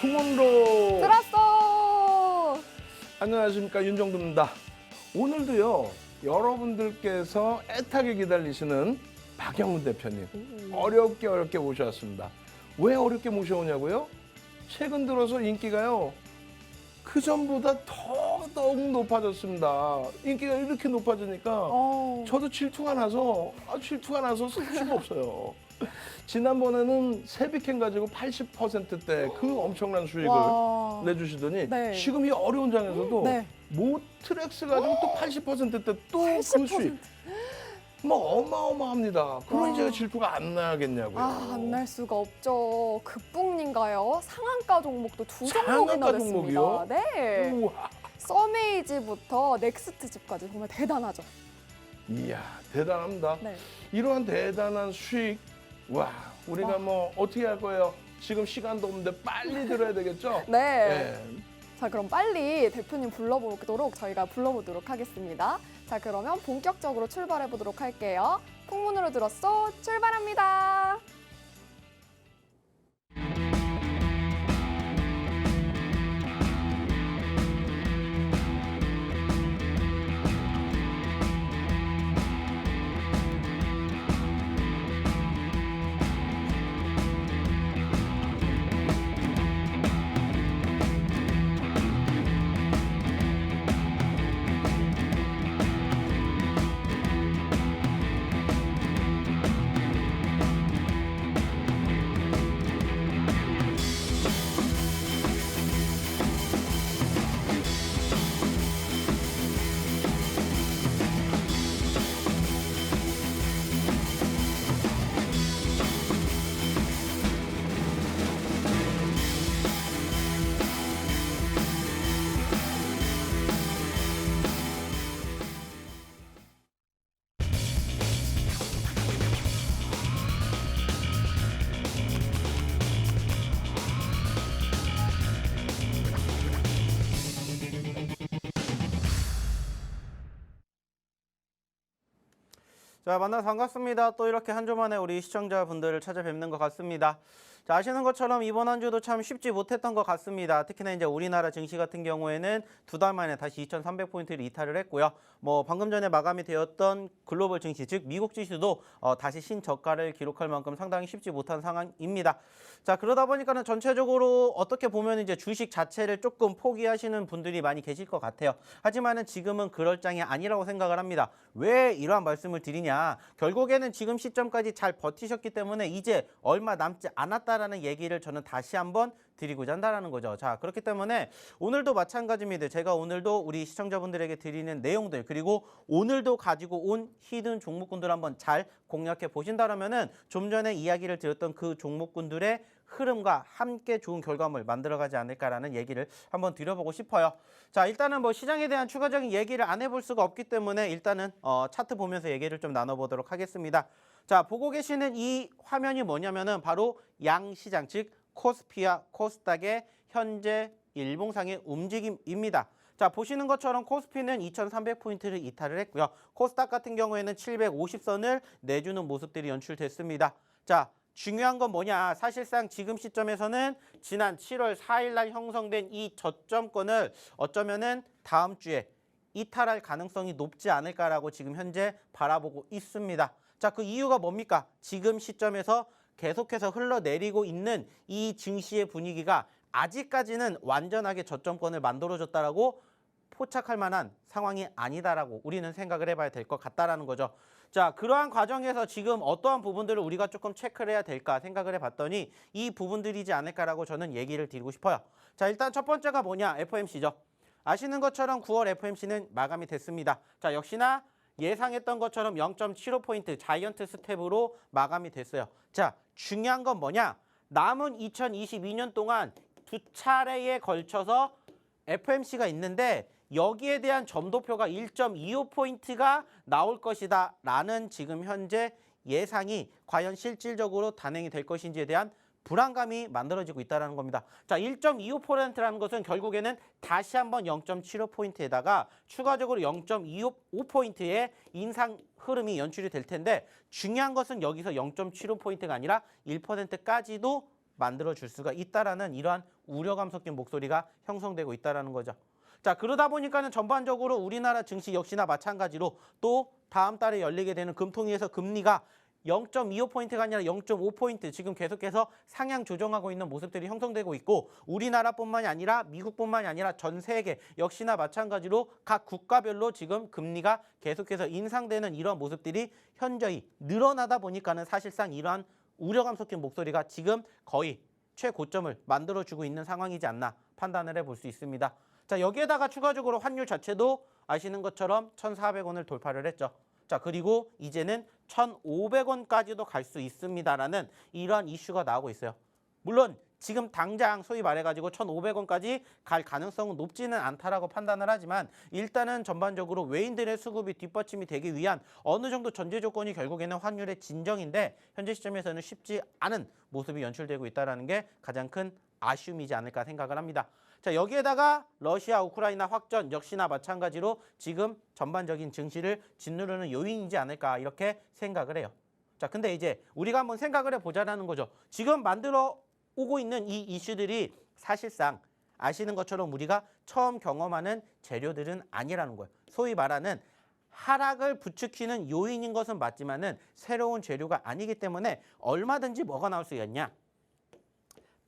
풍문으로 들었어! 안녕하십니까, 윤정두입니다. 오늘도요, 여러분들께서 애타게 기다리시는 박영문 대표님 어렵게 모셔왔습니다. 왜 어렵게 모셔오냐고요? 최근 들어서 인기가요, 그전보다 더욱 높아졌습니다. 인기가 이렇게 높아지니까 저도 질투가 나서 쓸 수가 없어요. 지난번에는 세비캔 가지고 80%대 그 엄청난 수익을 와. 내주시더니 네. 지금 이 어려운 장에서도 네. 모트렉스 가지고 또 80%대 또 그 80%. 수익. 뭐 어마어마합니다. 그러니 와. 제가 질투가 안 나야겠냐고요. 안 날 수가 없죠. 급붕인가요? 상한가 종목도 두 종목이나 상한가 됐습니다. 종목이요? 네. 우와. 서메이지부터 넥스트집까지 정말 대단하죠. 이야, 대단합니다. 네. 이러한 대단한 수익, 와, 우리가 와. 뭐 어떻게 할 거예요? 지금 시간도 없는데 빨리 들어야 되겠죠? 네. 네. 자, 그럼 빨리 대표님 불러보도록 저희가 불러보도록 하겠습니다. 자, 그러면 본격적으로 출발해 보도록 할게요. 풍문으로 들었어, 출발합니다. 자, 만나서 반갑습니다. 또 이렇게 한 주 만에 우리 시청자분들을 찾아뵙는 것 같습니다. 자, 아시는 것처럼 이번 한 주도 참 쉽지 못했던 것 같습니다. 특히나 이제 우리나라 증시 같은 경우에는 두 달 만에 다시 2,300포인트를 이탈을 했고요. 뭐 방금 전에 마감이 되었던 글로벌 증시, 즉 미국 지수도 다시 신저가를 기록할 만큼 상당히 쉽지 못한 상황입니다. 자, 그러다 보니까는 전체적으로 어떻게 보면 이제 주식 자체를 조금 포기하시는 분들이 많이 계실 것 같아요. 하지만은 지금은 그럴 장이 아니라고 생각을 합니다. 왜 이러한 말씀을 드리냐? 결국에는 지금 시점까지 잘 버티셨기 때문에 이제 얼마 남지 않았다라는 얘기를 저는 다시 한번 드리고자 한다는 거죠. 자, 그렇기 때문에 오늘도 마찬가지입니다. 제가 오늘도 우리 시청자분들에게 드리는 내용들, 그리고 오늘도 가지고 온 히든 종목군들 한번 잘 공략해 보신다면은 좀 전에 이야기를 드렸던 그 종목군들의 흐름과 함께 좋은 결과물 만들어가지 않을까라는 얘기를 한번 드려보고 싶어요. 자, 일단은 뭐 시장에 대한 추가적인 얘기를 안 해볼 수가 없기 때문에 일단은 차트 보면서 얘기를 좀 나눠보도록 하겠습니다. 자, 보고 계시는 이 화면이 뭐냐면은 바로 양시장, 즉 코스피와 코스닥의 현재 일봉상의 움직임입니다. 자, 보시는 것처럼 코스피는 2,300포인트를 이탈을 했고요. 코스닥 같은 경우에는 750선을 내주는 모습들이 연출됐습니다. 자, 중요한 건 뭐냐? 사실상 지금 시점에서는 지난 7월 4일 날 형성된 이 저점권을 어쩌면은 다음 주에 이탈할 가능성이 높지 않을까라고 지금 현재 바라보고 있습니다. 자, 그 이유가 뭡니까? 지금 시점에서 계속해서 흘러내리고 있는 이 증시의 분위기가 아직까지는 완전하게 저점권을 만들어줬다라고 포착할 만한 상황이 아니다라고 우리는 생각을 해봐야 될 것 같다라는 거죠. 자, 그러한 과정에서 지금 어떠한 부분들을 우리가 조금 체크를 해야 될까 생각을 해봤더니 이 부분들이지 않을까라고 저는 얘기를 드리고 싶어요. 자, 일단 첫 번째가 뭐냐? FOMC죠. 아시는 것처럼 9월 FOMC는 마감이 됐습니다. 자, 역시나 예상했던 것처럼 0.75포인트 자이언트 스텝으로 마감이 됐어요. 자, 중요한 건 뭐냐? 남은 2022년 동안 두 차례에 걸쳐서 FOMC가 있는데 여기에 대한 점도표가 1.25포인트가 나올 것이다 라는 지금 현재 예상이 과연 실질적으로 단행이 될 것인지에 대한 불안감이 만들어지고 있다는 겁니다. 자, 1.25%라는 것은 결국에는 다시 한번 0.75포인트에다가 추가적으로 0.25포인트의 인상 흐름이 연출이 될 텐데 중요한 것은 여기서 0.75포인트가 아니라 1%까지도 만들어줄 수가 있다라는 이러한 우려감 섞인 목소리가 형성되고 있다라는 거죠. 자, 그러다 보니까는 전반적으로 우리나라 증시 역시나 마찬가지로 또 다음 달에 열리게 되는 금통위에서 금리가 0.25포인트가 아니라 0.5포인트 지금 계속해서 상향 조정하고 있는 모습들이 형성되고 있고 우리나라뿐만이 아니라 미국뿐만이 아니라 전 세계 역시나 마찬가지로 각 국가별로 지금 금리가 계속해서 인상되는 이런 모습들이 현저히 늘어나다 보니까는 사실상 이러한 우려감 섞인 목소리가 지금 거의 최고점을 만들어주고 있는 상황이지 않나 판단을 해볼 수 있습니다. 자, 여기에다가 추가적으로 환율 자체도 아시는 것처럼 1,400원을 돌파를 했죠. 자, 그리고 이제는 1,500원까지도 갈 수 있습니다라는 이러한 이슈가 나오고 있어요. 물론 지금 당장 소위 말해가지고 1,500원까지 갈 가능성은 높지는 않다라고 판단을 하지만 일단은 전반적으로 외인들의 수급이 뒷받침이 되기 위한 어느 정도 전제 조건이 결국에는 환율의 진정인데 현재 시점에서는 쉽지 않은 모습이 연출되고 있다는 게 가장 큰 아쉬움이지 않을까 생각을 합니다. 자, 여기에다가 러시아 우크라이나 확전 역시나 마찬가지로 지금 전반적인 증시를 짓누르는 요인이지 않을까 이렇게 생각을 해요. 자, 근데 이제 우리가 한번 생각을 해보자라는 거죠. 지금 만들어 오고 있는 이 이슈들이 사실상 아시는 것처럼 우리가 처음 경험하는 재료들은 아니라는 거예요. 소위 말하는 하락을 부추기는 요인인 것은 맞지만은 새로운 재료가 아니기 때문에 얼마든지 뭐가 나올 수 있냐?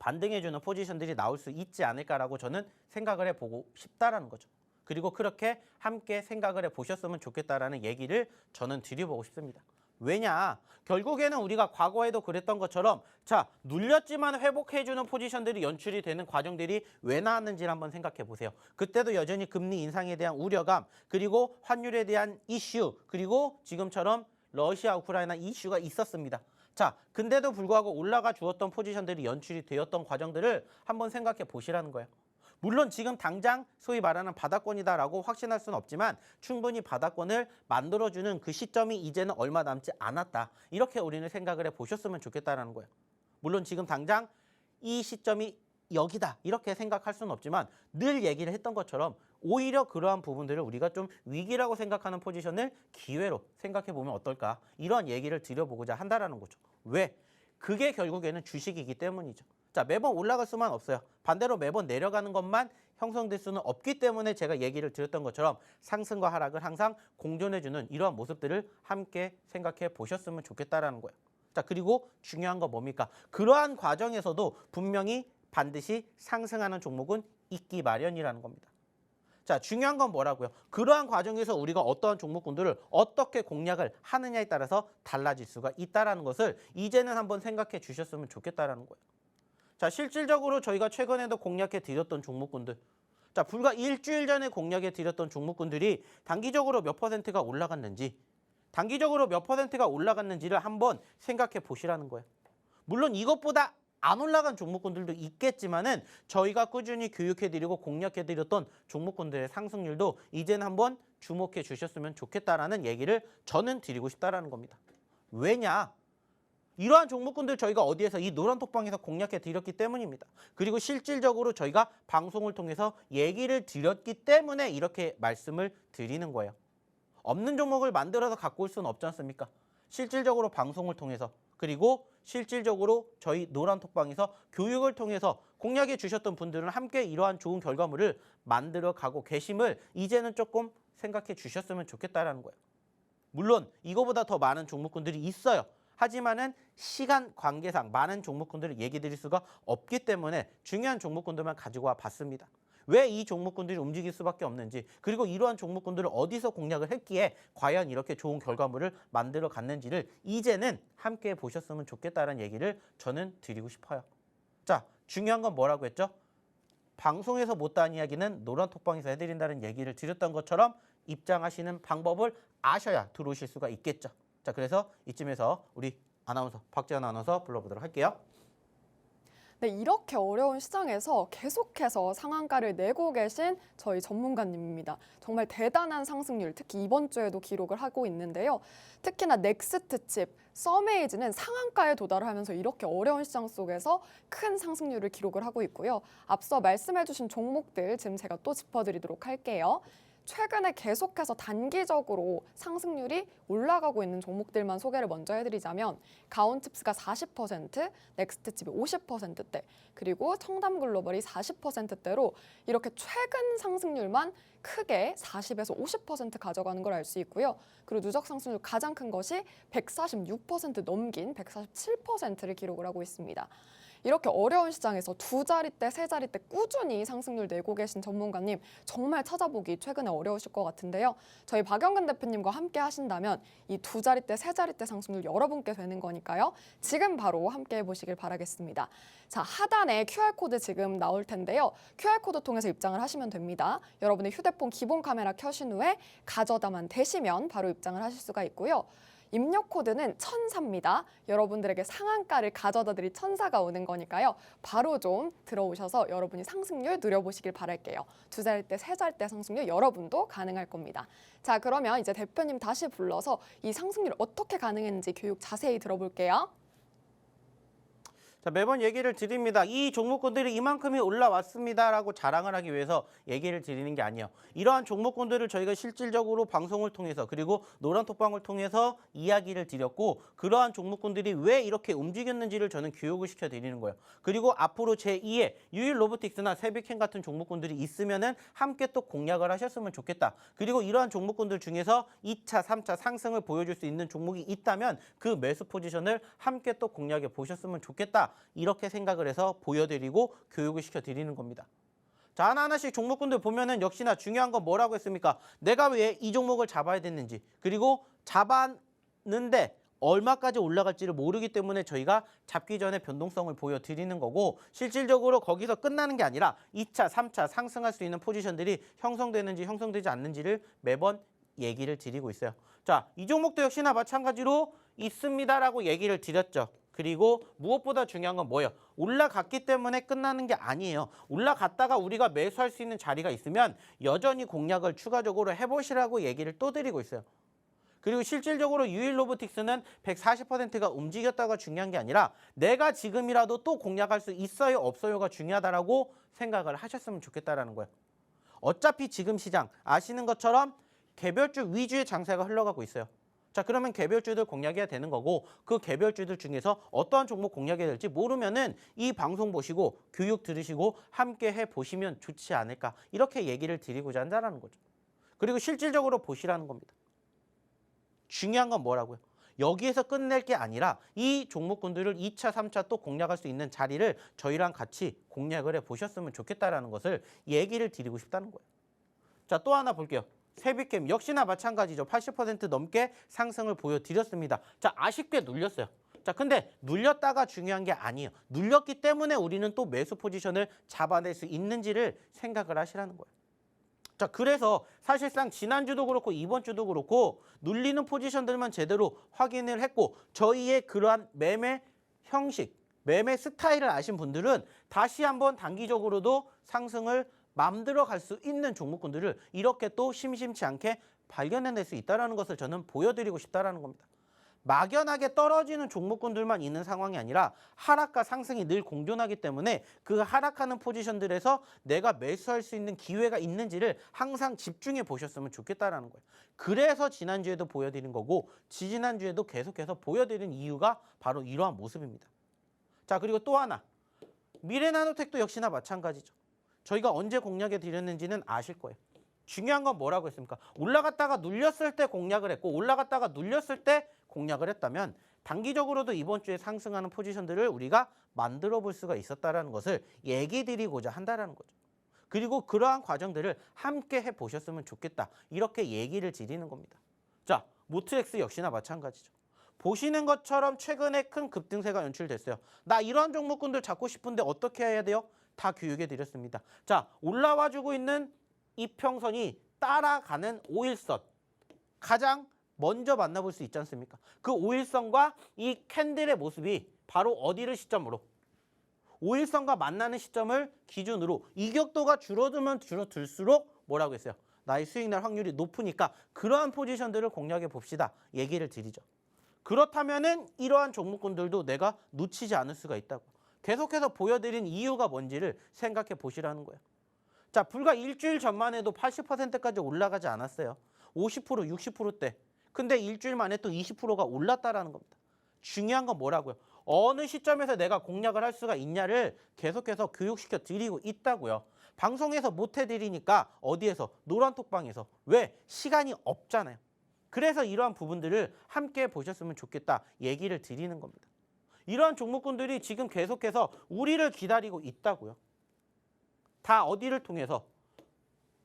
반등해주는 포지션들이 나올 수 있지 않을까라고 저는 생각을 해보고 싶다라는 거죠. 그리고 그렇게 함께 생각을 해보셨으면 좋겠다라는 얘기를 저는 드려보고 싶습니다. 왜냐? 결국에는 우리가 과거에도 그랬던 것처럼 자, 눌렸지만 회복해주는 포지션들이 연출이 되는 과정들이 왜 나왔는지를 한번 생각해 보세요. 그때도 여전히 금리 인상에 대한 우려감, 그리고 환율에 대한 이슈, 그리고 지금처럼 러시아, 우크라이나 이슈가 있었습니다. 자, 근데도 불구하고 올라가 주었던 포지션들이 연출이 되었던 과정들을 한번 생각해 보시라는 거예요. 물론 지금 당장 소위 말하는 바닥권이다라고 확신할 수는 없지만 충분히 바닥권을 만들어주는 그 시점이 이제는 얼마 남지 않았다. 이렇게 우리는 생각을 해보셨으면 좋겠다는 거예요. 물론 지금 당장 이 시점이 여기다 이렇게 생각할 수는 없지만 늘 얘기를 했던 것처럼 오히려 그러한 부분들을 우리가 좀 위기라고 생각하는 포지션을 기회로 생각해보면 어떨까 이런 얘기를 드려보고자 한다라는 거죠. 왜? 그게 결국에는 주식이기 때문이죠. 자, 매번 올라갈 수만 없어요. 반대로 매번 내려가는 것만 형성될 수는 없기 때문에 제가 얘기를 드렸던 것처럼 상승과 하락을 항상 공존해주는 이러한 모습들을 함께 생각해 보셨으면 좋겠다라는 거예요. 자, 그리고 중요한 건 뭡니까? 그러한 과정에서도 분명히 반드시 상승하는 종목은 있기 마련이라는 겁니다. 자, 중요한 건 뭐라고요? 그러한 과정에서 우리가 어떠한 종목군들을 어떻게 공략을 하느냐에 따라서 달라질 수가 있다는 것을 이제는 한번 생각해 주셨으면 좋겠다는 거예요. 자, 실질적으로 저희가 최근에도 공략해 드렸던 종목군들, 자, 불과 일주일 전에 공략해 드렸던 종목군들이 단기적으로 몇 퍼센트가 올라갔는지, 단기적으로 몇 퍼센트가 올라갔는지를 한번 생각해 보시라는 거예요. 물론 이것보다 안 올라간 종목군들도 있겠지만은 저희가 꾸준히 교육해드리고 공략해드렸던 종목군들의 상승률도 이제는 한번 주목해 주셨으면 좋겠다라는 얘기를 저는 드리고 싶다라는 겁니다. 왜냐? 이러한 종목군들 저희가 어디에서 이 노란톡방에서 공략해 드렸기 때문입니다. 그리고 실질적으로 저희가 방송을 통해서 얘기를 드렸기 때문에 이렇게 말씀을 드리는 거예요. 없는 종목을 만들어서 갖고 올 수는 없지 않습니까? 실질적으로 방송을 통해서 그리고 실질적으로 저희 노란톡방에서 교육을 통해서 공략해 주셨던 분들은 함께 이러한 좋은 결과물을 만들어 가고 계심을 이제는 조금 생각해 주셨으면 좋겠다라는 거예요. 물론 이거보다 더 많은 종목군들이 있어요. 하지만은 시간 관계상 많은 종목군들을 얘기 드릴 수가 없기 때문에 중요한 종목군들만 가지고 와 봤습니다. 왜 이 종목군들이 움직일 수밖에 없는지, 그리고 이러한 종목군들을 어디서 공략을 했기에 과연 이렇게 좋은 결과물을 만들어 갔는지를 이제는 함께 보셨으면 좋겠다는 얘기를 저는 드리고 싶어요. 자, 중요한 건 뭐라고 했죠? 방송에서 못다한 이야기는 노란톡방에서 해드린다는 얘기를 드렸던 것처럼 입장하시는 방법을 아셔야 들어오실 수가 있겠죠. 자, 그래서 이쯤에서 우리 아나운서, 박지연 아나운서 불러보도록 할게요. 네, 이렇게 어려운 시장에서 계속해서 상한가를 내고 계신 저희 전문가님입니다. 정말 대단한 상승률, 특히 이번 주에도 기록을 하고 있는데요. 특히나 넥스트칩, 서메이즈는 상한가에 도달을 하면서 이렇게 어려운 시장 속에서 큰 상승률을 기록을 하고 있고요. 앞서 말씀해주신 종목들 지금 제가 또 짚어드리도록 할게요. 최근에 계속해서 단기적으로 상승률이 올라가고 있는 종목들만 소개를 먼저 해드리자면 가온칩스가 40%, 넥스트칩이 50%대, 그리고 청담글로벌이 40%대로 이렇게 최근 상승률만 크게 40에서 50% 가져가는 걸 알 수 있고요. 그리고 누적 상승률 가장 큰 것이 146% 넘긴 147%를 기록을 하고 있습니다. 이렇게 어려운 시장에서 두 자릿대, 세 자릿대 꾸준히 상승률 내고 계신 전문가님 정말 찾아보기 최근에 어려우실 것 같은데요. 저희 박영근 대표님과 함께 하신다면 이 두 자릿대, 세 자릿대 상승률 여러분께 되는 거니까요. 지금 바로 함께 해보시길 바라겠습니다. 자, 하단에 QR코드 지금 나올 텐데요. QR코드 통해서 입장을 하시면 됩니다. 여러분의 휴대폰 기본 카메라 켜신 후에 가져다만 대시면 바로 입장을 하실 수가 있고요. 입력 코드는 1004입니다. 여러분들에게 상한가를 가져다 드릴 천사가 오는 거니까요. 바로 좀 들어오셔서 여러분이 상승률 누려보시길 바랄게요. 두 자릿대, 세 자릿대 상승률 여러분도 가능할 겁니다. 자, 그러면 이제 대표님 다시 불러서 이 상승률 어떻게 가능했는지 교육 자세히 들어볼게요. 자, 매번 얘기를 드립니다. 이 종목군들이 이만큼이 올라왔습니다라고 자랑을 하기 위해서 얘기를 드리는 게 아니에요. 이러한 종목군들을 저희가 실질적으로 방송을 통해서 그리고 노란톡방을 통해서 이야기를 드렸고 그러한 종목군들이 왜 이렇게 움직였는지를 저는 교육을 시켜드리는 거예요. 그리고 앞으로 제2의 유일 로보틱스나 세비캔 같은 종목군들이 있으면은 함께 또 공략을 하셨으면 좋겠다. 그리고 이러한 종목군들 중에서 2차, 3차 상승을 보여줄 수 있는 종목이 있다면 그 매수 포지션을 함께 또 공략해 보셨으면 좋겠다. 이렇게 생각을 해서 보여드리고 교육을 시켜드리는 겁니다. 자, 하나하나씩 종목군들 보면은 역시나 중요한 건 뭐라고 했습니까? 내가 왜 이 종목을 잡아야 됐는지, 그리고 잡았는데 얼마까지 올라갈지를 모르기 때문에 저희가 잡기 전에 변동성을 보여드리는 거고, 실질적으로 거기서 끝나는 게 아니라 2차, 3차 상승할 수 있는 포지션들이 형성되는지 형성되지 않는지를 매번 얘기를 드리고 있어요. 자, 이 종목도 역시나 마찬가지로 있습니다라고 얘기를 드렸죠. 그리고 무엇보다 중요한 건 뭐예요? 올라갔기 때문에 끝나는 게 아니에요. 올라갔다가 우리가 매수할 수 있는 자리가 있으면 여전히 공략을 추가적으로 해보시라고 얘기를 또 드리고 있어요. 그리고 실질적으로 유일 로보틱스는 140%가 움직였다가 중요한 게 아니라 내가 지금이라도 또 공략할 수 있어요, 없어요가 중요하다라고 생각을 하셨으면 좋겠다라는 거예요. 어차피 지금 시장 아시는 것처럼 개별주 위주의 장세가 흘러가고 있어요. 자, 그러면 개별주들 공략해야 되는 거고 그 개별주들 중에서 어떠한 종목 공략해야 될지 모르면은 이 방송 보시고 교육 들으시고 함께 해보시면 좋지 않을까 이렇게 얘기를 드리고자 한다는 거죠. 그리고 실질적으로 보시라는 겁니다. 중요한 건 뭐라고요? 여기에서 끝낼 게 아니라 이 종목군들을 2차, 3차 또 공략할 수 있는 자리를 저희랑 같이 공략을 해보셨으면 좋겠다라는 것을 얘기를 드리고 싶다는 거예요. 자, 또 하나 볼게요. 세비캠 역시나 마찬가지죠. 80% 넘게 상승을 보여드렸습니다. 자, 아쉽게 눌렸어요. 자, 근데 눌렸다가 중요한 게 아니에요. 눌렸기 때문에 우리는 또 매수 포지션을 잡아낼 수 있는지를 생각을 하시라는 거예요. 자, 그래서 사실상 지난주도 그렇고 이번 주도 그렇고 눌리는 포지션들만 제대로 확인을 했고 저희의 그러한 매매 형식, 매매 스타일을 아신 분들은 다시 한번 단기적으로도 상승을 맘들어 갈 수 있는 종목군들을 이렇게 또 심심치 않게 발견해낼 수 있다는 것을 저는 보여드리고 싶다는 겁니다. 막연하게 떨어지는 종목군들만 있는 상황이 아니라 하락과 상승이 늘 공존하기 때문에 그 하락하는 포지션들에서 내가 매수할 수 있는 기회가 있는지를 항상 집중해 보셨으면 좋겠다는 거예요. 그래서 지난주에도 보여드린 거고 지지난주에도 계속해서 보여드린 이유가 바로 이러한 모습입니다. 자, 그리고 또 하나, 미래나노텍도 역시나 마찬가지죠. 저희가 언제 공략해 드렸는지는 아실 거예요. 중요한 건 뭐라고 했습니까? 올라갔다가 눌렸을 때 공략을 했고 올라갔다가 눌렸을 때 공략을 했다면 단기적으로도 이번 주에 상승하는 포지션들을 우리가 만들어 볼 수가 있었다는 것을 얘기 드리고자 한다는 거죠. 그리고 그러한 과정들을 함께 해보셨으면 좋겠다. 이렇게 얘기를 드리는 겁니다. 자, 모트엑스 역시나 마찬가지죠. 보시는 것처럼 최근에 큰 급등세가 연출됐어요. 나 이런 종목군들 잡고 싶은데 어떻게 해야 돼요? 다 교육해 드렸습니다. 자, 올라와주고 있는 이평선이 따라가는 5일선 가장 먼저 만나볼 수 있지 않습니까? 그 5일선과 이 캔들의 모습이 바로 어디를 시점으로 5일선과 만나는 시점을 기준으로 이격도가 줄어들면 줄어들수록 뭐라고 했어요? 나의 수익 날 확률이 높으니까 그러한 포지션들을 공략해 봅시다. 얘기를 드리죠. 그렇다면은 이러한 종목군들도 내가 놓치지 않을 수가 있다고. 계속해서 보여드린 이유가 뭔지를 생각해 보시라는 거예요. 자, 불과 일주일 전만 해도 80%까지 올라가지 않았어요. 50%, 60%대. 근데 일주일 만에 또 20%가 올랐다라는 겁니다. 중요한 건 뭐라고요? 어느 시점에서 내가 공략을 할 수가 있냐를 계속해서 교육시켜 드리고 있다고요. 방송에서 못 해드리니까 어디에서? 노란톡방에서. 왜? 시간이 없잖아요. 그래서 이러한 부분들을 함께 보셨으면 좋겠다 얘기를 드리는 겁니다. 이러한 종목군들이 지금 계속해서 우리를 기다리고 있다고요. 다 어디를 통해서?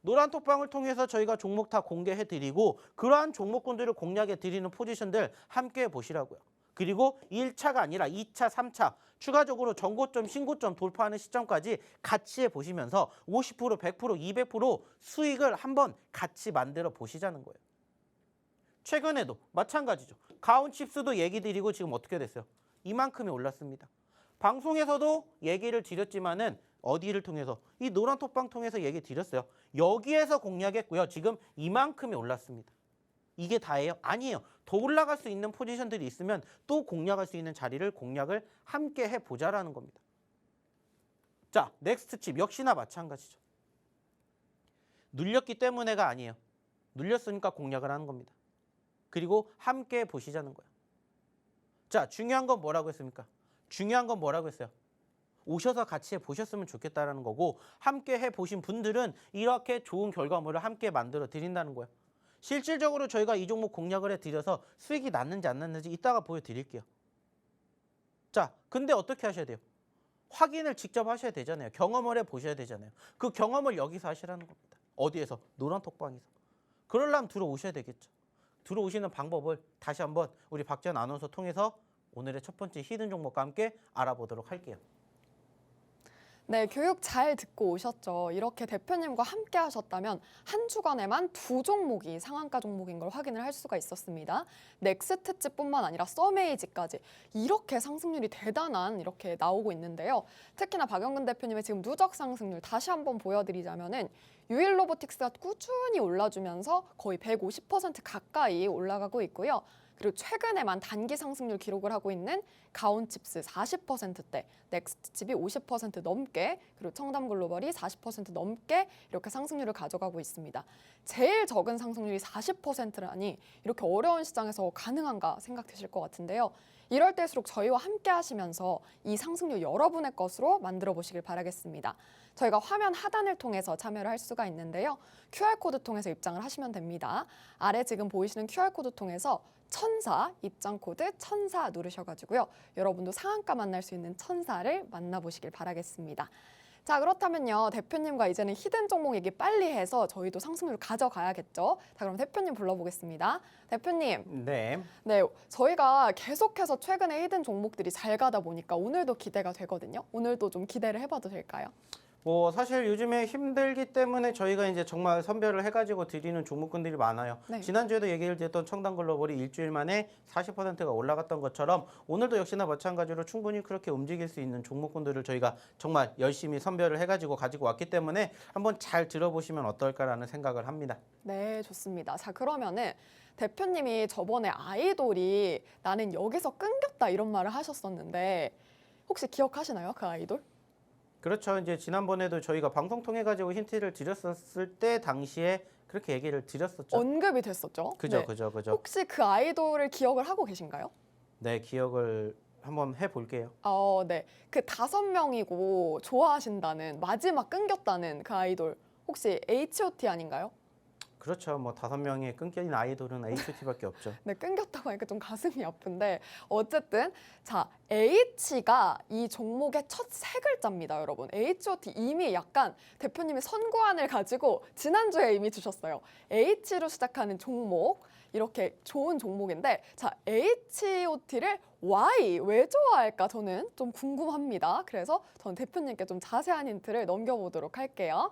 노란톡방을 통해서 저희가 종목 다 공개해드리고 그러한 종목군들을 공략해드리는 포지션들 함께 보시라고요. 그리고 1차가 아니라 2차, 3차 추가적으로 전고점, 신고점 돌파하는 시점까지 같이 해보시면서 50%, 100%, 200% 수익을 한번 같이 만들어 보시자는 거예요. 최근에도 마찬가지죠. 가온칩스도 얘기 드리고 지금 어떻게 됐어요? 이만큼이 올랐습니다. 방송에서도 얘기를 드렸지만은 어디를 통해서? 이 노란톡방 통해서 얘기 드렸어요. 여기에서 공략했고요. 지금 이만큼이 올랐습니다. 이게 다예요? 아니에요. 더 올라갈 수 있는 포지션들이 있으면 또 공략할 수 있는 자리를 공략을 함께 해보자라는 겁니다. 자, 넥스트칩 역시나 마찬가지죠. 눌렸기 때문에가 아니에요. 눌렸으니까 공략을 하는 겁니다. 그리고 함께 보시자는 거예요. 자, 중요한 건 뭐라고 했습니까? 중요한 건 뭐라고 했어요? 오셔서 같이 해보셨으면 좋겠다라는 거고 함께 해보신 분들은 이렇게 좋은 결과물을 함께 만들어 드린다는 거예요. 실질적으로 저희가 이 종목 공략을 해드려서 수익이 났는지 안 났는지 이따가 보여드릴게요. 자, 근데 어떻게 하셔야 돼요? 확인을 직접 하셔야 되잖아요. 경험을 해보셔야 되잖아요. 그 경험을 여기서 하시라는 겁니다. 어디에서? 노란톡방에서. 그러려면 들어오셔야 되겠죠. 들어오시는 방법을 다시 한번 우리 박지연 아나운서 통해서 오늘의 첫 번째 히든 종목과 함께 알아보도록 할게요. 네, 교육 잘 듣고 오셨죠? 이렇게 대표님과 함께 하셨다면 한 주간에만 2종목이 상한가 종목인 걸 확인을 할 수가 있었습니다. 넥스트칩뿐만 아니라 써메이지까지 이렇게 상승률이 대단한 이렇게 나오고 있는데요. 특히나 박영근 대표님의 지금 누적 상승률 다시 한번 보여드리자면은 유일로보틱스가 꾸준히 올라주면서 거의 150% 가까이 올라가고 있고요. 그리고 최근에만 단기 상승률 기록을 하고 있는 가온칩스 40%대, 넥스트칩이 50% 넘게, 그리고 청담글로벌이 40% 넘게 이렇게 상승률을 가져가고 있습니다. 제일 적은 상승률이 40%라니 이렇게 어려운 시장에서 가능한가 생각되실 것 같은데요. 이럴 때일수록 저희와 함께 하시면서 이 상승률 여러분의 것으로 만들어 보시길 바라겠습니다. 저희가 화면 하단을 통해서 참여를 할 수가 있는데요. QR코드 통해서 입장을 하시면 됩니다. 아래 지금 보이시는 QR코드 통해서 천사, 입장코드 천사 누르셔가지고요. 여러분도 상한가 만날 수 있는 천사를 만나보시길 바라겠습니다. 자, 그렇다면요. 대표님과 이제는 히든 종목 얘기 빨리 해서 저희도 상승률 가져가야겠죠. 자, 그럼 대표님 불러보겠습니다. 대표님. 네. 네, 저희가 계속해서 최근에 히든 종목들이 잘 가다 보니까 오늘도 기대가 되거든요. 오늘도 좀 기대를 해봐도 될까요? 뭐 사실 요즘에 힘들기 때문에 저희가 이제 정말 선별을 해가지고 드리는 종목군들이 많아요. 네. 지난주에도 얘기를 드렸던 청담글로벌이 일주일 만에 40%가 올라갔던 것처럼 오늘도 역시나 마찬가지로 충분히 그렇게 움직일 수 있는 종목군들을 저희가 정말 열심히 선별을 해가지고 가지고 왔기 때문에 한번 잘 들어보시면 어떨까라는 생각을 합니다. 네, 좋습니다. 자, 그러면은 대표님이 저번에 아이돌이 나는 여기서 끊겼다 이런 말을 하셨었는데 혹시 기억하시나요? 그 아이돌? 그렇죠. 이제 지난번에도 저희가 방송 통해 가지고 힌트를 드렸었을 때 당시에 그렇게 얘기를 드렸었죠. 언급이 됐었죠. 그죠, 네. 그죠, 그죠. 혹시 그 아이돌을 기억을 하고 계신가요? 네, 기억을 한번 해볼게요. 네. 그 5명이고 좋아하신다는 마지막 끊겼다는 그 아이돌 혹시 H.O.T 아닌가요? 그렇죠. 뭐 5명의 끊긴 아이돌은 H.O.T.밖에 없죠. 네, 끊겼다고 하니까 좀 가슴이 아픈데 어쨌든 자, H가 이 종목의 첫 세 글자입니다, 여러분. H.O.T 이미 약간 대표님의 선구안을 가지고 지난주에 이미 주셨어요. H로 시작하는 종목, 이렇게 좋은 종목인데 자, H.O.T를 왜 좋아할까 저는 좀 궁금합니다. 그래서 전 대표님께 좀 자세한 힌트를 넘겨보도록 할게요.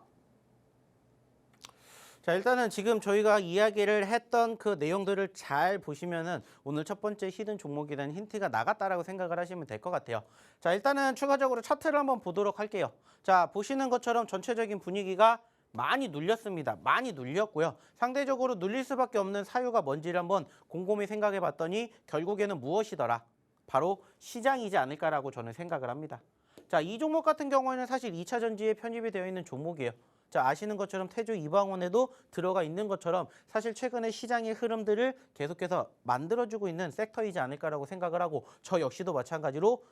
자, 일단은 지금 저희가 이야기를 했던 그 내용들을 잘 보시면은 오늘 첫 번째 히든 종목에 대한 힌트가 나갔다라고 생각을 하시면 될 것 같아요. 자, 일단은 추가적으로 차트를 한번 보도록 할게요. 자, 보시는 것처럼 전체적인 분위기가 많이 눌렸습니다. 많이 눌렸고요. 상대적으로 눌릴 수밖에 없는 사유가 뭔지를 한번 곰곰이 생각해 봤더니 결국에는 무엇이더라? 바로 시장이지 않을까라고 저는 생각을 합니다. 자, 이 종목 같은 경우에는 사실 2차 전지에 편입이 되어 있는 종목이에요. 자, 아시는 것처럼 태조 이방원에도 들어가 있는 것처럼 사실 최근에 시장의 흐름들을 계속해서 만들어주고 있는 섹터이지 않을까라고 생각을 하고, 저 역시도 마찬가지로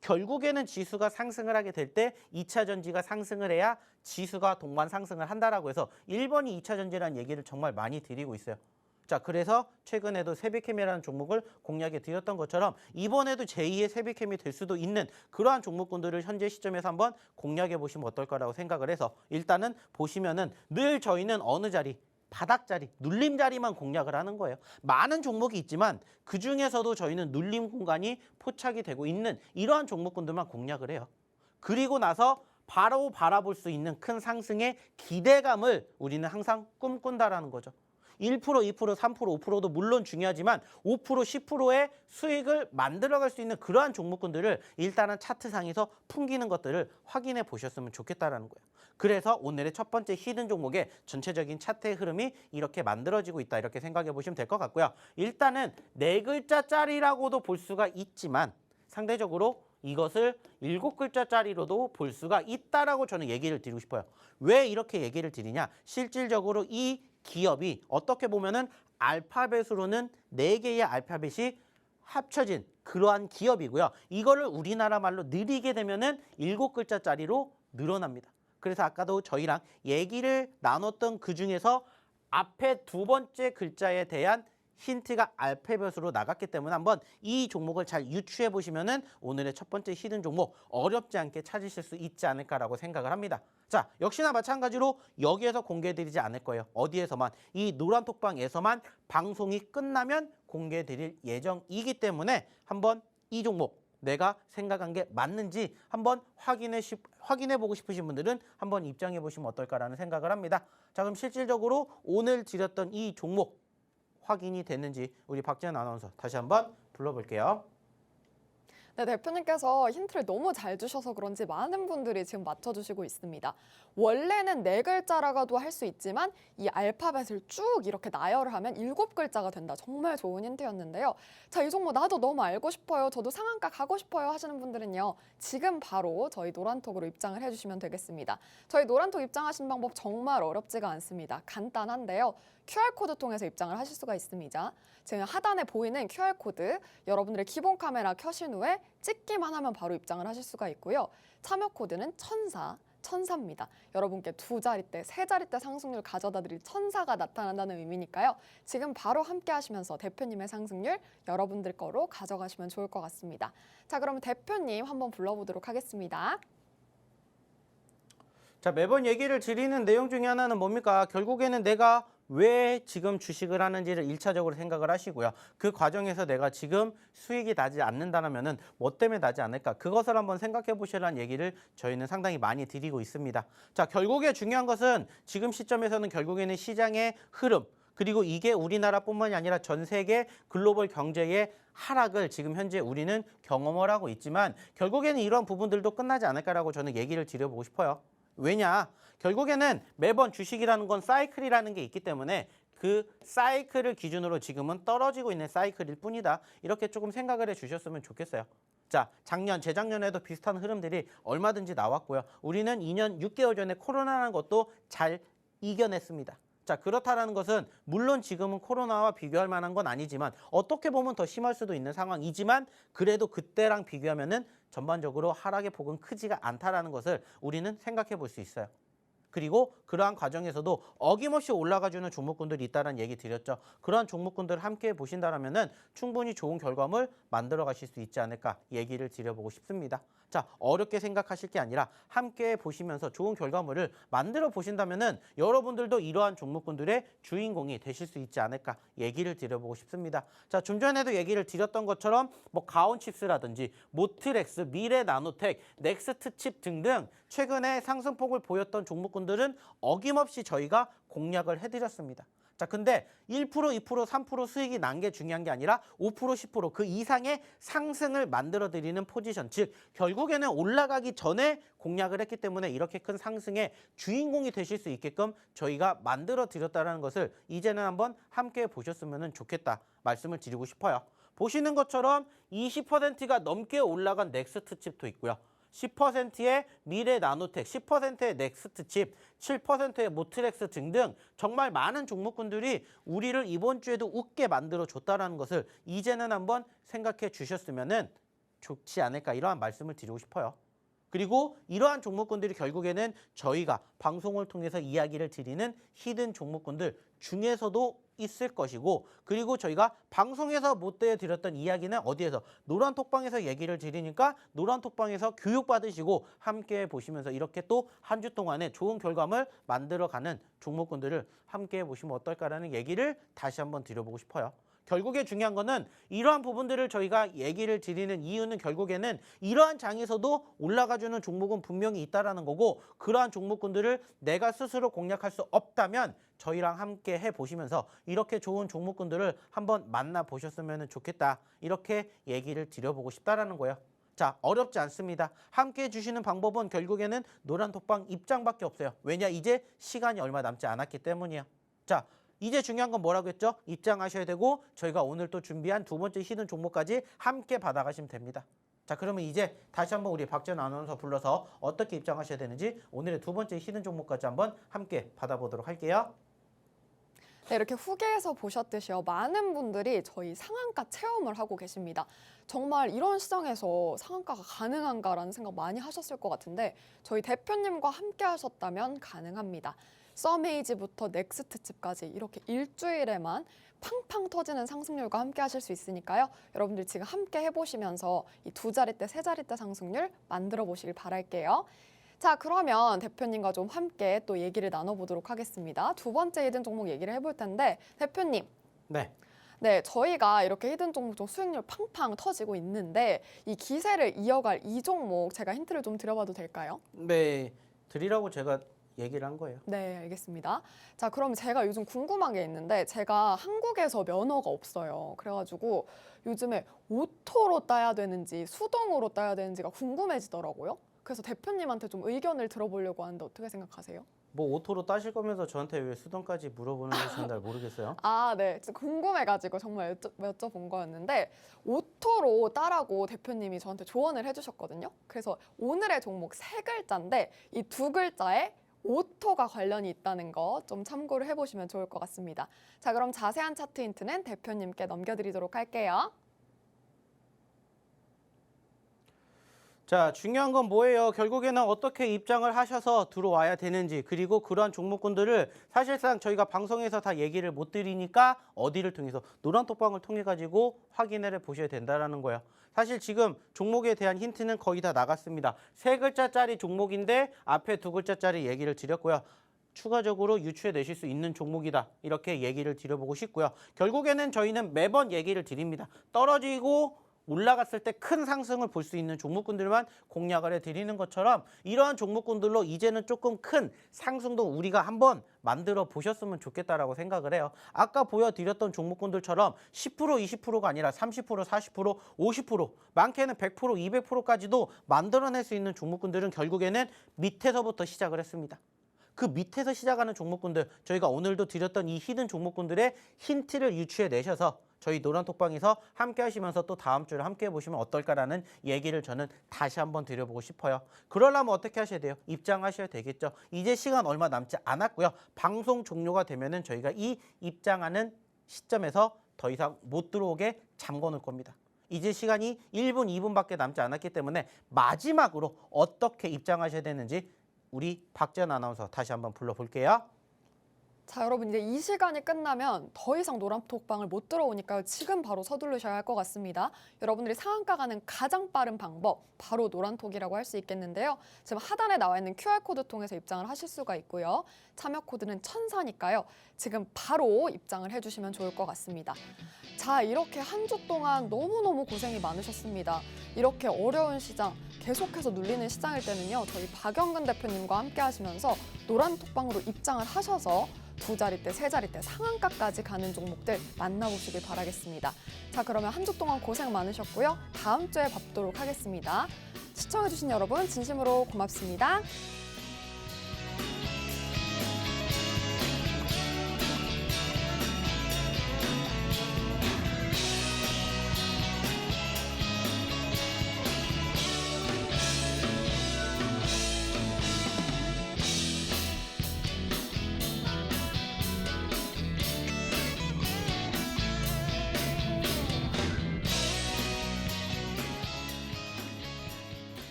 결국에는 지수가 상승을 하게 될 때 2차 전지가 상승을 해야 지수가 동반 상승을 한다라고 해서 1번이 2차 전지라는 얘기를 정말 많이 드리고 있어요. 자, 그래서 최근에도 세비캠이라는 종목을 공략해 드렸던 것처럼 이번에도 제2의 세비캠이 될 수도 있는 그러한 종목군들을 현재 시점에서 한번 공략해 보시면 어떨까라고 생각을 해서, 일단은 보시면은 늘 저희는 어느 자리, 바닥 자리, 눌림 자리만 공략을 하는 거예요. 많은 종목이 있지만 그중에서도 저희는 눌림 공간이 포착이 되고 있는 이러한 종목군들만 공략을 해요. 그리고 나서 바로 바라볼 수 있는 큰 상승의 기대감을 우리는 항상 꿈꾼다라는 거죠. 1%, 2%, 3%, 5%도 물론 중요하지만 5%, 10%의 수익을 만들어갈 수 있는 그러한 종목군들을 일단은 차트상에서 풍기는 것들을 확인해 보셨으면 좋겠다라는 거예요. 그래서 오늘의 첫 번째 히든 종목의 전체적인 차트의 흐름이 이렇게 만들어지고 있다, 이렇게 생각해 보시면 될 것 같고요. 일단은 4글자짜리라고도 볼 수가 있지만 상대적으로 이것을 7글자짜리로도 볼 수가 있다라고 저는 얘기를 드리고 싶어요. 왜 이렇게 얘기를 드리냐? 실질적으로 이 기업이 어떻게 보면은 알파벳으로는 4개의 알파벳이 합쳐진 그러한 기업이고요. 이거를 우리나라 말로 느리게 되면은 7글자짜리로 늘어납니다. 그래서 아까도 저희랑 얘기를 나눴던 그 중에서 앞에 두 번째 글자에 대한 힌트가 알파벳으로 나갔기 때문에 한번 이 종목을 잘 유추해 보시면은 오늘의 첫 번째 히든 종목 어렵지 않게 찾으실 수 있지 않을까라고 생각을 합니다. 자, 역시나 마찬가지로 여기에서 공개해드리지 않을 거예요. 어디에서만, 이 노란톡방에서만 방송이 끝나면 공개해드릴 예정이기 때문에 한번 이 종목 내가 생각한 게 맞는지 한번 확인해 보고 싶으신 분들은 한번 입장해 보시면 어떨까라는 생각을 합니다. 자, 그럼 실질적으로 오늘 드렸던 이 종목 확인이 됐는지 우리 박지연 아나운서 다시 한번 불러볼게요. 네, 대표님께서 힌트를 너무 잘 주셔서 그런지 많은 분들이 지금 맞춰주시고 있습니다. 원래는 4글자라고도 할 수 있지만 이 알파벳을 쭉 이렇게 나열을 하면 7글자가 된다. 정말 좋은 힌트였는데요. 자, 이 종목 나도 너무 알고 싶어요. 저도 상한가 가고 싶어요 하시는 분들은요. 지금 바로 저희 노란톡으로 입장을 해주시면 되겠습니다. 저희 노란톡 입장하시는 방법 정말 어렵지가 않습니다. 간단한데요. QR코드 통해서 입장을 하실 수가 있습니다. 지금 하단에 보이는 QR코드 여러분들의 기본 카메라 켜신 후에 찍기만 하면 바로 입장을 하실 수가 있고요. 참여 코드는 천사입니다. 여러분께 2자릿대, 3자릿대 상승률 가져다 드릴 천사가 나타난다는 의미니까요. 지금 바로 함께 하시면서 대표님의 상승률 여러분들 거로 가져가시면 좋을 것 같습니다. 자, 그러면 대표님 한번 불러보도록 하겠습니다. 자, 매번 얘기를 드리는 내용 중에 하나는 뭡니까? 결국에는 내가 왜 지금 주식을 하는지를 1차적으로 생각을 하시고요. 그 과정에서 내가 지금 수익이 나지 않는다면은 뭐 때문에 나지 않을까? 그것을 한번 생각해 보시라는 얘기를 저희는 상당히 많이 드리고 있습니다. 자, 결국에 중요한 것은 지금 시점에서는 결국에는 시장의 흐름, 그리고 이게 우리나라뿐만이 아니라 전 세계 글로벌 경제의 하락을 지금 현재 우리는 경험을 하고 있지만 결국에는 이런 부분들도 끝나지 않을까라고 저는 얘기를 드려보고 싶어요. 왜냐? 결국에는 매번 주식이라는 건 사이클이라는 게 있기 때문에 그 사이클을 기준으로 지금은 떨어지고 있는 사이클일 뿐이다. 이렇게 조금 생각을 해 주셨으면 좋겠어요. 자, 작년, 재작년에도 비슷한 흐름들이 얼마든지 나왔고요. 우리는 2년 6개월 전에 코로나라는 것도 잘 이겨냈습니다. 자, 그렇다라는 것은 물론 지금은 코로나와 비교할 만한 건 아니지만 어떻게 보면 더 심할 수도 있는 상황이지만 그래도 그때랑 비교하면은 전반적으로 하락의 폭은 크지가 않다라는 것을 우리는 생각해 볼 수 있어요. 그리고 그러한 과정에서도 어김없이 올라가주는 종목군들이 있다는 얘기 드렸죠. 그러한 종목군들을 함께 보신다면은 충분히 좋은 결과물 만들어 가실 수 있지 않을까 얘기를 드려보고 싶습니다. 자, 어렵게 생각하실 게 아니라 함께 보시면서 좋은 결과물을 만들어 보신다면은 여러분들도 이러한 종목군들의 주인공이 되실 수 있지 않을까 얘기를 드려보고 싶습니다. 자, 좀 전에도 얘기를 드렸던 것처럼 뭐 가온칩스라든지 모트렉스, 미래나노텍, 넥스트칩 등등 최근에 상승폭을 보였던 종목군들은 어김없이 저희가 공략을 해드렸습니다. 자, 근데 1%, 2%, 3% 수익이 난 게 중요한 게 아니라 5%, 10% 그 이상의 상승을 만들어드리는 포지션, 즉 결국에는 올라가기 전에 공략을 했기 때문에 이렇게 큰 상승의 주인공이 되실 수 있게끔 저희가 만들어드렸다는 것을 이제는 한번 함께 보셨으면 좋겠다 말씀을 드리고 싶어요. 보시는 것처럼 20%가 넘게 올라간 넥스트 칩도 있고요. 10%의 미래 나노텍, 10%의 넥스트칩, 7%의 모트렉스 등등 정말 많은 종목군들이 우리를 이번 주에도 웃게 만들어줬다는 것을 이제는 한번 생각해 주셨으면 좋지 않을까 이러한 말씀을 드리고 싶어요. 그리고 이러한 종목군들이 결국에는 저희가 방송을 통해서 이야기를 드리는 히든 종목군들 중에서도 있을 것이고, 그리고 저희가 방송에서 못 드렸던 이야기는 어디에서 노란톡방에서 얘기를 드리니까 노란톡방에서 교육받으시고 함께 보시면서 이렇게 또 한 주 동안에 좋은 결과물 만들어가는 종목군들을 함께 보시면 어떨까라는 얘기를 다시 한번 드려보고 싶어요. 결국에 중요한 거는 이러한 부분들을 저희가 얘기를 드리는 이유는 결국에는 이러한 장에서도 올라가주는 종목은 분명히 있다라는 거고, 그러한 종목군들을 내가 스스로 공략할 수 없다면 저희랑 함께 해보시면서 이렇게 좋은 종목군들을 한번 만나보셨으면 좋겠다, 이렇게 얘기를 드려보고 싶다라는 거예요. 자, 어렵지 않습니다. 함께 해주시는 방법은 결국에는 노란톡방 입장밖에 없어요. 왜냐, 이제 시간이 얼마 남지 않았기 때문이에요. 자, 이제 중요한 건 뭐라고 했죠? 입장하셔야 되고 저희가 오늘 또 준비한 두 번째 히든 종목까지 함께 받아가시면 됩니다. 자, 그러면 이제 다시 한번 우리 박지연 아나운서 불러서 어떻게 입장하셔야 되는지 오늘의 두 번째 히든 종목까지 한번 함께 받아보도록 할게요. 네, 이렇게 후기에서 보셨듯이요. 많은 분들이 저희 상한가 체험을 하고 계십니다. 정말 이런 시장에서 상한가가 가능한가라는 생각 많이 하셨을 것 같은데 저희 대표님과 함께 하셨다면 가능합니다. 썸에이지부터 넥스트칩까지 이렇게 일주일에만 팡팡 터지는 상승률과 함께 하실 수 있으니까요. 여러분들 지금 함께 해보시면서 이 두 자릿대, 세 자릿대 상승률 만들어 보시길 바랄게요. 자, 그러면 대표님과 좀 함께 또 얘기를 나눠보도록 하겠습니다. 두 번째 히든 종목 얘기를 해볼 텐데 대표님. 네, 저희가 이렇게 히든 종목 중 수익률 팡팡 터지고 있는데 이 기세를 이어갈 이 종목 제가 힌트를 좀 드려봐도 될까요? 네, 드리라고 제가 얘기를 한 거예요. 네, 알겠습니다. 자, 그럼 제가 요즘 궁금한 게 있는데 제가 한국에서 면허가 없어요. 그래가지고 요즘에 오토로 따야 되는지 수동으로 따야 되는지가 궁금해지더라고요. 그래서 대표님한테 좀 의견을 들어보려고 하는데 어떻게 생각하세요? 뭐 오토로 따실 거면서 저한테 왜 수동까지 물어보는지 잘 모르겠어요. 아, 네. 진짜 궁금해가지고 정말 여쭤본 거였는데 오토로 따라고 대표님이 저한테 조언을 해주셨거든요. 그래서 오늘의 종목 세 글자인데 이 두 글자에 오토가 관련이 있다는 거 좀 참고를 해보시면 좋을 것 같습니다. 자, 그럼 자세한 차트 힌트는 대표님께 넘겨드리도록 할게요. 자, 중요한 건 뭐예요? 결국에는 어떻게 입장을 하셔서 들어와야 되는지, 그리고 그러한 종목군들을 사실상 저희가 방송에서 다 얘기를 못 드리니까 어디를 통해서 노란톡방을 통해 가지고 확인을 해보셔야 된다는 거예요. 사실 지금 종목에 대한 힌트는 거의 다 나갔습니다. 세 글자짜리 종목인데 앞에 두 글자짜리 얘기를 드렸고요. 추가적으로 유추해내실 수 있는 종목이다, 이렇게 얘기를 드려보고 싶고요. 결국에는 저희는 매번 얘기를 드립니다. 떨어지고 올라갔을 때 큰 상승을 볼 수 있는 종목군들만 공략을 해드리는 것처럼 이러한 종목군들로 이제는 조금 큰 상승도 우리가 한번 만들어 보셨으면 좋겠다라고 생각을 해요. 아까 보여드렸던 종목군들처럼 10%, 20%가 아니라 30%, 40%, 50%, 많게는 100%, 200%까지도 만들어낼 수 있는 종목군들은 결국에는 밑에서부터 시작을 했습니다. 그 밑에서 시작하는 종목군들, 저희가 오늘도 드렸던 이 히든 종목군들의 힌트를 유추해 내셔서 저희 노란톡방에서 함께 하시면서 또 다음 주를 함께 해보시면 어떨까라는 얘기를 저는 다시 한번 드려보고 싶어요. 그러려면 어떻게 하셔야 돼요? 입장하셔야 되겠죠. 이제 시간 얼마 남지 않았고요. 방송 종료가 되면은 저희가 이 입장하는 시점에서 더 이상 못 들어오게 잠궈 놓을 겁니다. 이제 시간이 1분, 2분밖에 남지 않았기 때문에 마지막으로 어떻게 입장하셔야 되는지 우리 박지연 아나운서 다시 한번 불러볼게요. 자, 여러분 이제 이 시간이 끝나면 더 이상 노란톡방을 못 들어오니까요. 지금 바로 서두르셔야 할 것 같습니다. 여러분들이 상한가 가는 가장 빠른 방법, 바로 노란톡이라고 할 수 있겠는데요. 지금 하단에 나와 있는 QR코드 통해서 입장을 하실 수가 있고요. 참여 코드는 1000사니까요. 지금 바로 입장을 해주시면 좋을 것 같습니다. 자, 이렇게 한 주 동안 너무너무 고생이 많으셨습니다. 이렇게 어려운 시장, 계속해서 눌리는 시장일 때는요. 저희 박영근 대표님과 함께 하시면서 노란톡방으로 입장을 하셔서 두 자릿대, 세 자릿대, 상한가까지 가는 종목들 만나보시길 바라겠습니다. 자, 그러면 한 주 동안 고생 많으셨고요. 다음 주에 뵙도록 하겠습니다. 시청해주신 여러분 진심으로 고맙습니다.